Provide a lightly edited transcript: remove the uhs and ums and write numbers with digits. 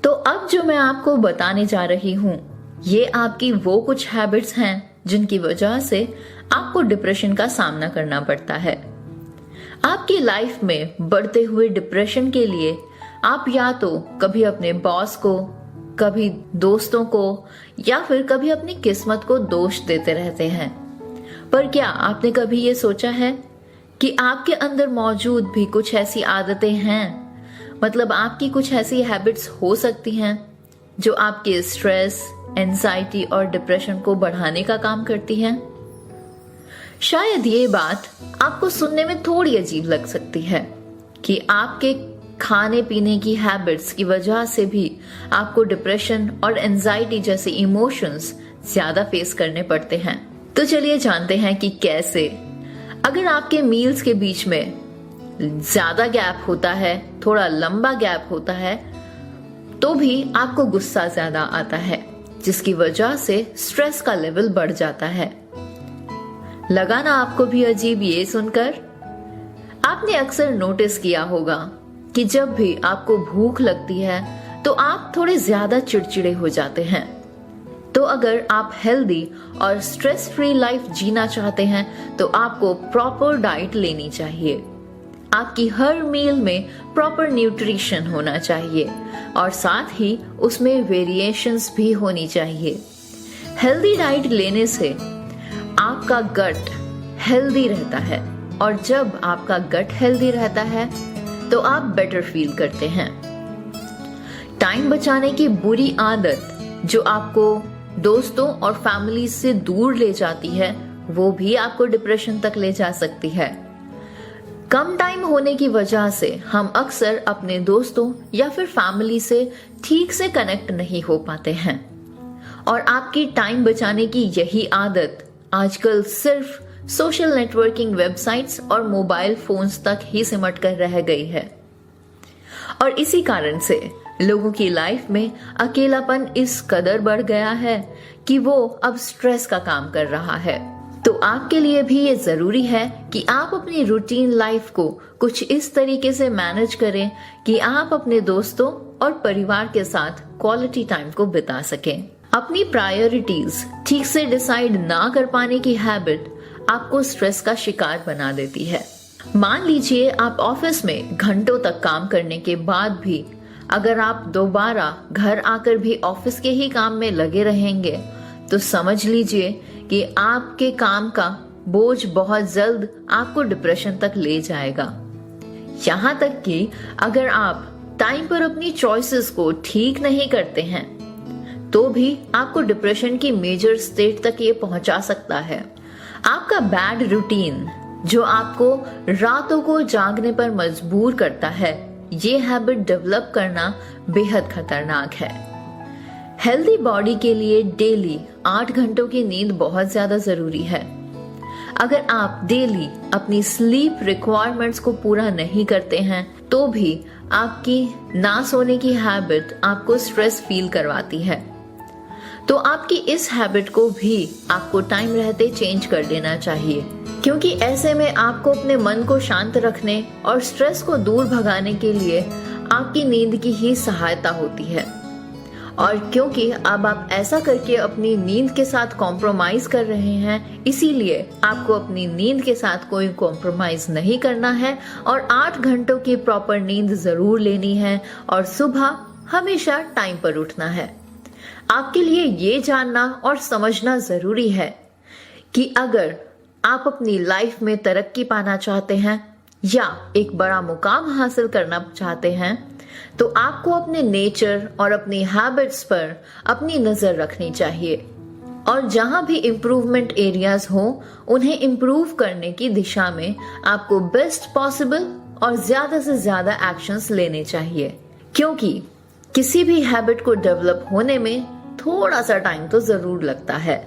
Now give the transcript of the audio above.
तो अब जो मैं आपको बताने जा रही हूँ, ये आपकी वो कुछ हैबिट्स हैं जिनकी वजह से आपको डिप्रेशन का सामना करना पड़ता है। आपकी लाइफ में बढ़ते हुए डिप्रेशन के लिए आप या तो कभी अपने बॉस को, कभी दोस्तों को या फिर कभी अपनी किस्मत को दोष देते रहते हैं। पर क्या आपने कभी ये सोचा है कि आपके अंदर मौजूद भी कुछ ऐसी आदतें हैं, मतलब आपकी कुछ ऐसी हैबिट्स हो सकती हैं जो आपके स्ट्रेस, एंजाइटी और डिप्रेशन को बढ़ाने का काम करती हैं? शायद ये बात आपको सुनने में थोड़ी अजीब लग सकती है कि आपके खाने पीने की हैबिट्स की वजह से भी आपको डिप्रेशन और एंजाइटी जैसे इमोशंस ज्यादा फेस करने पड़ते हैं। तो चलिए जानते हैं कि कैसे। अगर आपके मील्स के बीच में ज्यादा गैप होता है, थोड़ा लंबा गैप होता है, तो भी आपको गुस्सा ज्यादा आता है, जिसकी वजह से स्ट्रेस का लेवल बढ़ जाता है। लगा ना आपको भी अजीब ये सुनकर? आपने अक्सर नोटिस किया होगा कि जब भी आपको भूख लगती है तो आप थोड़े ज्यादा चिड़चिड़े हो जाते हैं। तो अगर आप हेल्दी और स्ट्रेस फ्री लाइफ जीना चाहते हैं तो आपको प्रॉपर डाइट लेनी चाहिए। आपकी हर मील में प्रॉपर न्यूट्रिशन होना चाहिए और साथ ही उसमें वेरिएशंस भी होनी चाहिए। हेल्दी डाइट लेने से आपका गट हेल्दी रहता है और जब आपका गट हेल्दी रहता है तो आप बेटर फील करते हैं। टाइम बचाने की बुरी आदत जो आपको दोस्तों और फैमिली से दूर ले जाती है, वो भी आपको डिप्रेशन तक ले जा सकती है। कम टाइम होने की वजह से हम अक्सर अपने दोस्तों या फिर फैमिली से ठीक से कनेक्ट नहीं हो पाते हैं और आपकी टाइम बचाने की यही आदत आजकल सिर्फ सोशल नेटवर्किंग वेबसाइट्स और मोबाइल फोन्स तक ही सिमट कर रह गई है। और इसी कारण से लोगों की लाइफ में अकेलापन इस कदर बढ़ गया है कि वो अब स्ट्रेस का काम कर रहा है। तो आपके लिए भी ये जरूरी है कि आप अपनी रूटीन लाइफ को कुछ इस तरीके से मैनेज करें कि आप अपने दोस्तों और परिवार के साथ क्वालिटी टाइम को बिता सकें। अपनी प्रायोरिटीज ठीक से डिसाइड ना कर पाने की हैबिट आपको स्ट्रेस का शिकार बना देती है। मान लीजिए आप ऑफिस में घंटों तक काम करने के बाद भी अगर आप दोबारा घर आकर भी ऑफिस के ही काम में लगे रहेंगे तो समझ लीजिए कि आपके काम का बोझ बहुत जल्द आपको डिप्रेशन तक ले जाएगा। यहाँ तक कि अगर आप टाइम पर अपनी चॉइसेस को ठीक नहीं करते हैं तो भी आपको डिप्रेशन की मेजर स्टेट तक ये पहुंचा सकता है। आपका बैड रूटीन जो आपको रातों को जागने पर मजबूर करता है, ये हैबिट डेवलप करना बेहद खतरनाक है। हेल्दी बॉडी के लिए डेली 8 घंटों की नींद बहुत ज्यादा जरूरी है। अगर आप डेली अपनी स्लीप रिक्वायरमेंट्स को पूरा नहीं करते हैं तो भी आपकी ना सोने की हैबिट आपको स्ट्रेस फील करवाती है। तो आपकी इस हैबिट को भी आपको टाइम रहते चेंज कर देना चाहिए, क्योंकि ऐसे में आपको अपने मन को शांत रखने और स्ट्रेस को दूर भगाने के लिए आपकी नींद की ही सहायता होती है। और क्योंकि अब आप ऐसा करके अपनी नींद के साथ कॉम्प्रोमाइज कर रहे हैं, इसीलिए आपको अपनी नींद के साथ कोई कॉम्प्रोमाइज नहीं करना है और 8 घंटों की प्रॉपर नींद जरूर लेनी है और सुबह हमेशा टाइम पर उठना है। आपके लिए ये जानना और समझना जरूरी है कि अगर आप अपनी लाइफ में तरक्की पाना चाहते हैं या एक बड़ा मुकाम हासिल करना चाहते हैं तो आपको अपने नेचर और अपनी हैबिट्स पर अपनी नजर रखनी चाहिए और जहां भी इम्प्रूवमेंट एरियाज हो उन्हें इम्प्रूव करने की दिशा में आपको बेस्ट पॉसिबल और ज्यादा से ज्यादा एक्शंस लेने चाहिए, क्योंकि किसी भी हैबिट को डेवलप होने में थोड़ा सा टाइम तो जरूर लगता है।